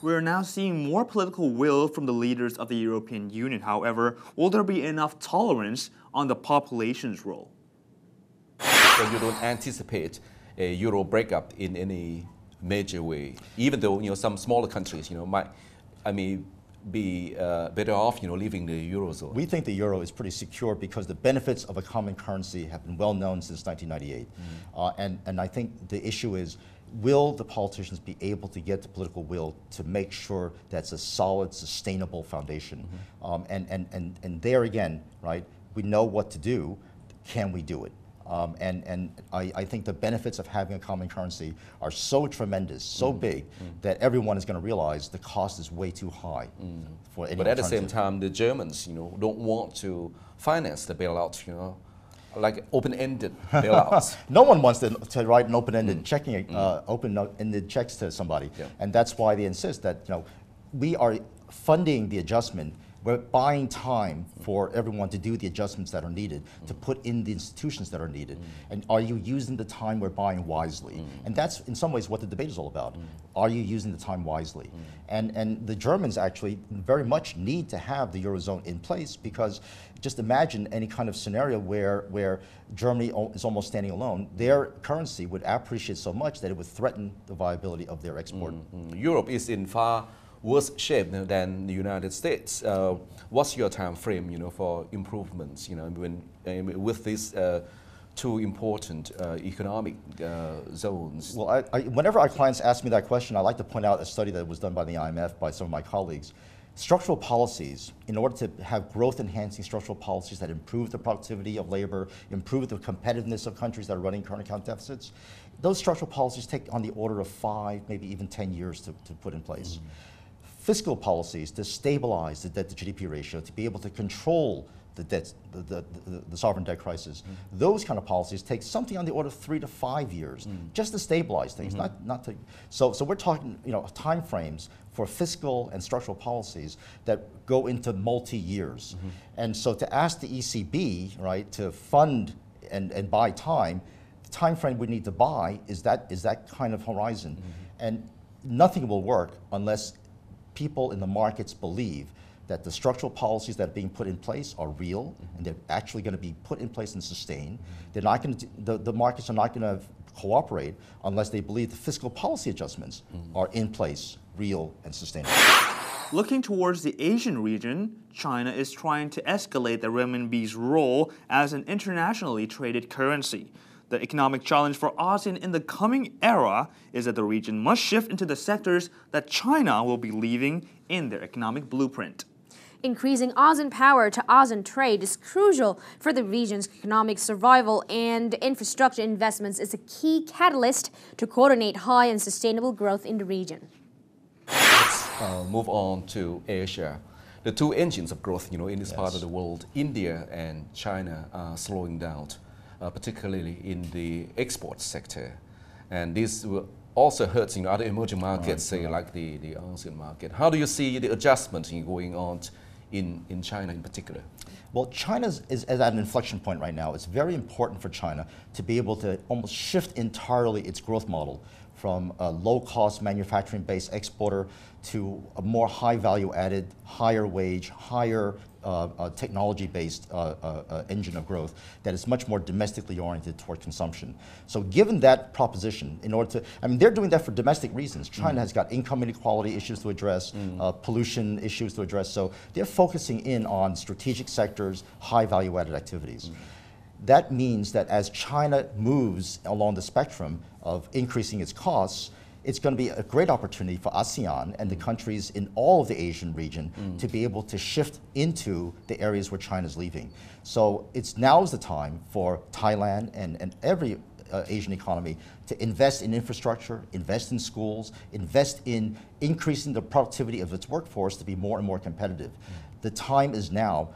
We're now seeing more political will from the leaders of the European Union. However, will there be enough tolerance on the population's role? So you don't anticipate a euro breakup in any major way, even though some smaller countries might, be better off leaving the eurozone. We think the euro is pretty secure because the benefits of a common currency have been well known since 1998, and I think the issue is, will the politicians be able to get the political will to make sure that's a solid, sustainable foundation? And there again, right, we know what to do. Can we do it? And I think the benefits of having a common currency are so tremendous, so big, that everyone is going to realize the cost is way too high for any But at the same alternative. time, the Germans, don't want to finance the bailout, like open-ended bailouts. No one wants to write an open-ended checking, open-ended checks to somebody, and that's why they insist that we are funding the adjustment. We're buying time for everyone to do the adjustments that are needed, to put in the institutions that are needed. And are you using the time we're buying wisely? And that's in some ways what the debate is all about. Are you using the time wisely? And the Germans actually very much need to have the Eurozone in place, because just imagine any kind of scenario where Germany is almost standing alone. Their currency would appreciate so much that it would threaten the viability of their export. Europe is in far worse shape than the United States. What's your time frame, for improvements, with these two important economic zones? Well, whenever our clients ask me that question, I like to point out a study that was done by the IMF by some of my colleagues. Structural policies, in order to have growth-enhancing structural policies that improve the productivity of labor, improve the competitiveness of countries that are running current account deficits, those structural policies take on the order of 5, maybe even 10 years to put in place. Fiscal policies to stabilize the debt to GDP ratio, to be able to control the debt, the sovereign debt crisis. Those kind of policies take something on the order of 3 to 5 years just to stabilize things, not to. So we're talking, time frames for fiscal and structural policies that go into multi-years. And so to ask the ECB, right, to fund and buy time, the time frame we need to buy is that kind of horizon. And nothing will work unless people in the markets believe that the structural policies that are being put in place are real and they're actually going to be put in place and sustained. They're not going to, the markets are not going to cooperate unless they believe the fiscal policy adjustments are in place, real and sustainable. Looking towards the Asian region, China is trying to escalate the renminbi's role as an internationally traded currency. The economic challenge for ASEAN in the coming era is that the region must shift into the sectors that China will be leaving in their economic blueprint. Increasing ASEAN power to ASEAN trade is crucial for the region's economic survival, and infrastructure investments is a key catalyst to coordinate high and sustainable growth in the region. Let's move on to Asia. The two engines of growth, in this part of the world, India and China, are slowing down, particularly in the export sector. And this will also hurt other emerging markets, say like the ASEAN market. How do you see the adjustment going on in China in particular? Well, China is at an inflection point right now. It's very important for China to be able to almost shift entirely its growth model from a low-cost manufacturing-based exporter to a more high-value-added, higher-wage, higher technology-based engine of growth that is much more domestically oriented toward consumption. So given that proposition, in order to, they're doing that for domestic reasons. China has got income inequality issues to address, pollution issues to address, so they're focusing in on strategic sectors, high value-added activities. That means that as China moves along the spectrum of increasing its costs, it's going to be a great opportunity for ASEAN and the countries in all of the Asian region to be able to shift into the areas where China's leaving. So now is the time for Thailand and every Asian economy to invest in infrastructure, invest in schools, invest in increasing the productivity of its workforce to be more and more competitive. The time is now.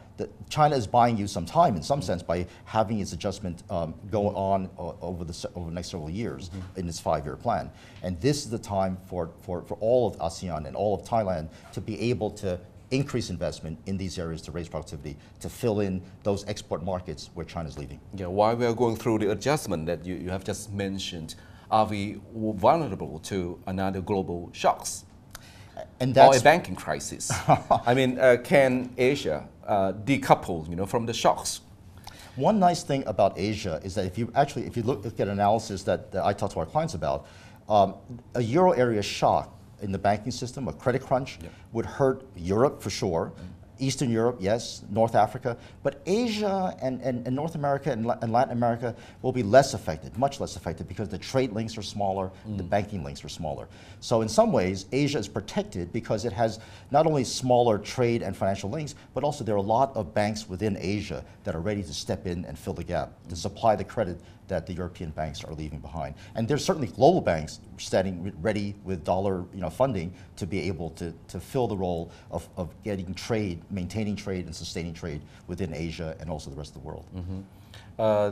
China is buying you some time in some sense by having its adjustment go on over the next several years in its 5-year plan. And this is the time for all of ASEAN and all of Thailand to be able to increase investment in these areas to raise productivity, to fill in those export markets where China's leaving. Yeah, while we are going through the adjustment that you have just mentioned, are we vulnerable to another global shocks? And or that's a banking crisis? I mean, can Asia decouple, from the shocks? one nice thing about Asia is that if you look at analysis that I talk to our clients about, a euro area shock in the banking system, a credit crunch, would hurt Europe for sure. Eastern Europe, yes, North Africa, but Asia and North America and Latin America will be less affected, much less affected, because the trade links are smaller, the banking links are smaller. So in some ways, Asia is protected because it has not only smaller trade and financial links, but also there are a lot of banks within Asia that are ready to step in and fill the gap, to supply the credit that the European banks are leaving behind. And there's certainly global banks standing ready with dollar funding to be able to fill the role of getting trade, maintaining trade and sustaining trade within Asia and also the rest of the world.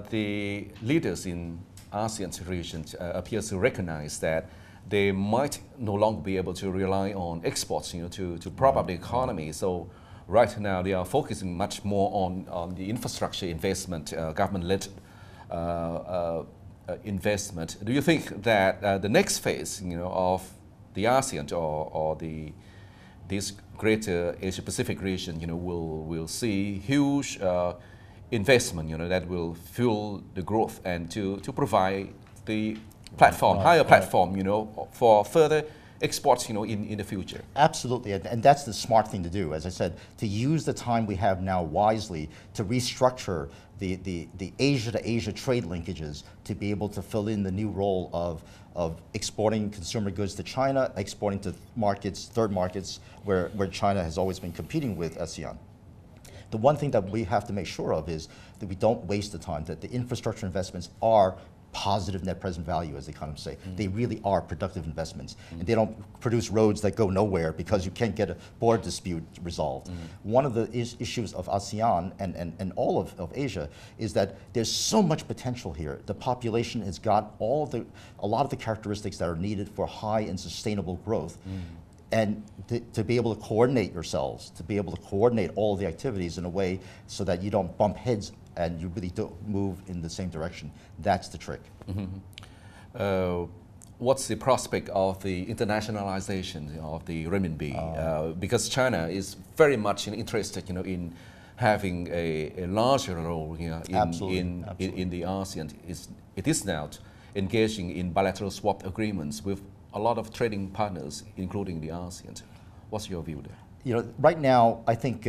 The leaders in ASEAN region appear to recognize that they might no longer be able to rely on exports to prop up the economy. So right now they are focusing much more on the infrastructure investment, government-led investment. Do you think that the next phase, of the ASEAN or this greater Asia Pacific region, will see huge investment, that will fuel the growth and to provide the platform, higher platform, for further exports, in the future? Absolutely, and that's the smart thing to do, as I said, to use the time we have now wisely to restructure the Asia to Asia trade linkages to be able to fill in the new role of exporting consumer goods to China, exporting to markets, third markets, where China has always been competing with ASEAN. The one thing that we have to make sure of is that we don't waste the time, that the infrastructure investments are positive net present value, as they kind of say. They really are productive investments. And they don't produce roads that go nowhere because you can't get a border dispute resolved. One of the issues of ASEAN and all of Asia is that there's so much potential here. The population has got a lot of the characteristics that are needed for high and sustainable growth. And to be able to coordinate yourselves, to be able to coordinate all of the activities in a way so that you don't bump heads and you really don't move in the same direction. That's the trick. What's the prospect of the internationalization of the renminbi? Because China is very much interested, in having a larger role in the ASEAN. It is now engaging in bilateral swap agreements with a lot of trading partners, including the ASEAN. What's your view there? Right now, I think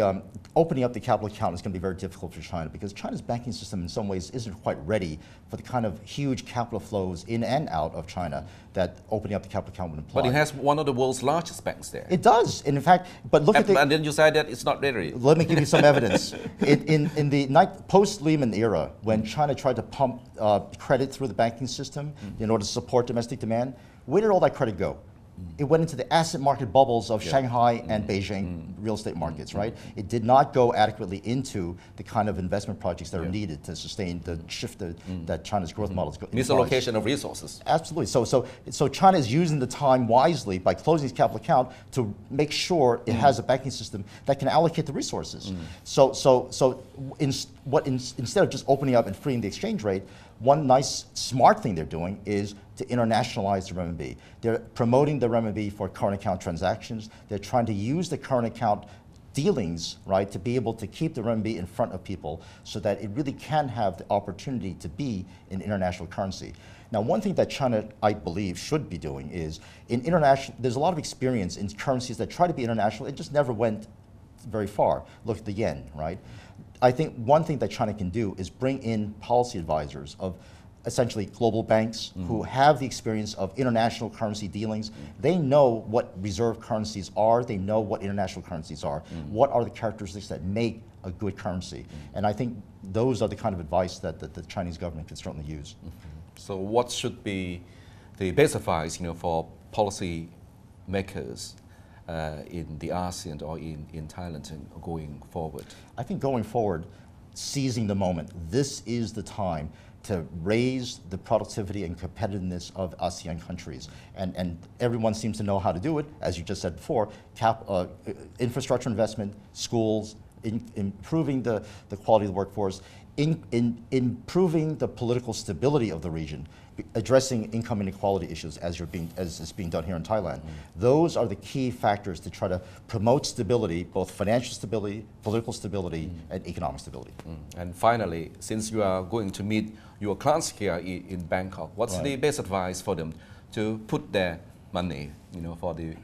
opening up the capital account is going to be very difficult for China because China's banking system in some ways isn't quite ready for the kind of huge capital flows in and out of China that opening up the capital account would imply. But it has one of the world's largest banks there. It does. And in fact, but look at the... And then you say that it's not ready. Let me give you some evidence. In the post-Lehman era, when China tried to pump credit through the banking system in order to support domestic demand, where did all that credit go? It went into the asset market bubbles of Shanghai and Beijing real estate markets, right? It did not go adequately into the kind of investment projects that are needed to sustain the shift that China's growth model is going. Misallocation of resources. Absolutely. So China is using the time wisely by closing its capital account to make sure it has a banking system that can allocate the resources. Instead of just opening up and freeing the exchange rate, one nice smart thing they're doing is to internationalize the renminbi. They're promoting the renminbi for current account transactions. They're trying to use the current account dealings, right, to be able to keep the renminbi in front of people so that it really can have the opportunity to be an international currency. Now, one thing that China, I believe, should be doing is there's a lot of experience in currencies that try to be international. It just never went very far. Look at the yen, right? I think one thing that China can do is bring in policy advisors of essentially global banks who have the experience of international currency dealings. They know what reserve currencies are. They know what international currencies are. What are the characteristics that make a good currency? And I think those are the kind of advice that the Chinese government can certainly use. So what should be the best advice, for policy makers in the ASEAN or in Thailand going forward? I think going forward, seizing the moment. This is the time to raise the productivity and competitiveness of ASEAN countries. And everyone seems to know how to do it, as you just said before, infrastructure investment, schools, improving the quality of the workforce, improving the political stability of the region. addressing income inequality issues as is being done here in Thailand. Those are the key factors to try to promote stability, both financial stability, political stability, and economic stability. And finally, since you are going to meet your clients here in Bangkok, what's the best advice for them to put their money, for the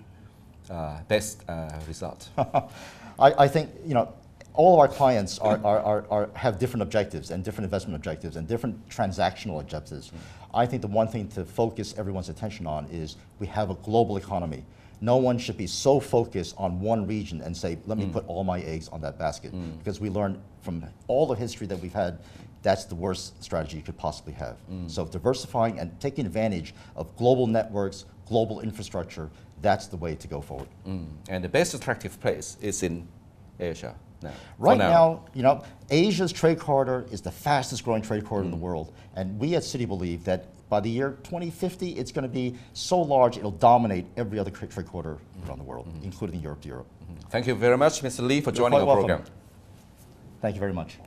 best result? I think, all of our clients have different objectives and different investment objectives and different transactional objectives. I think the one thing to focus everyone's attention on is we have a global economy. No one should be so focused on one region and say, let me put all my eggs on that basket. Because we learned from all the history that we've had, that's the worst strategy you could possibly have. So diversifying and taking advantage of global networks, global infrastructure, that's the way to go forward. And the best attractive place is in Asia. Right now, Asia's trade corridor is the fastest growing trade corridor in the world. And we at Citi believe that by the year 2050, it's going to be so large, it'll dominate every other trade corridor around the world, including Europe to Europe. Thank you very much, Mr. Lee, for joining our program. Thank you very much.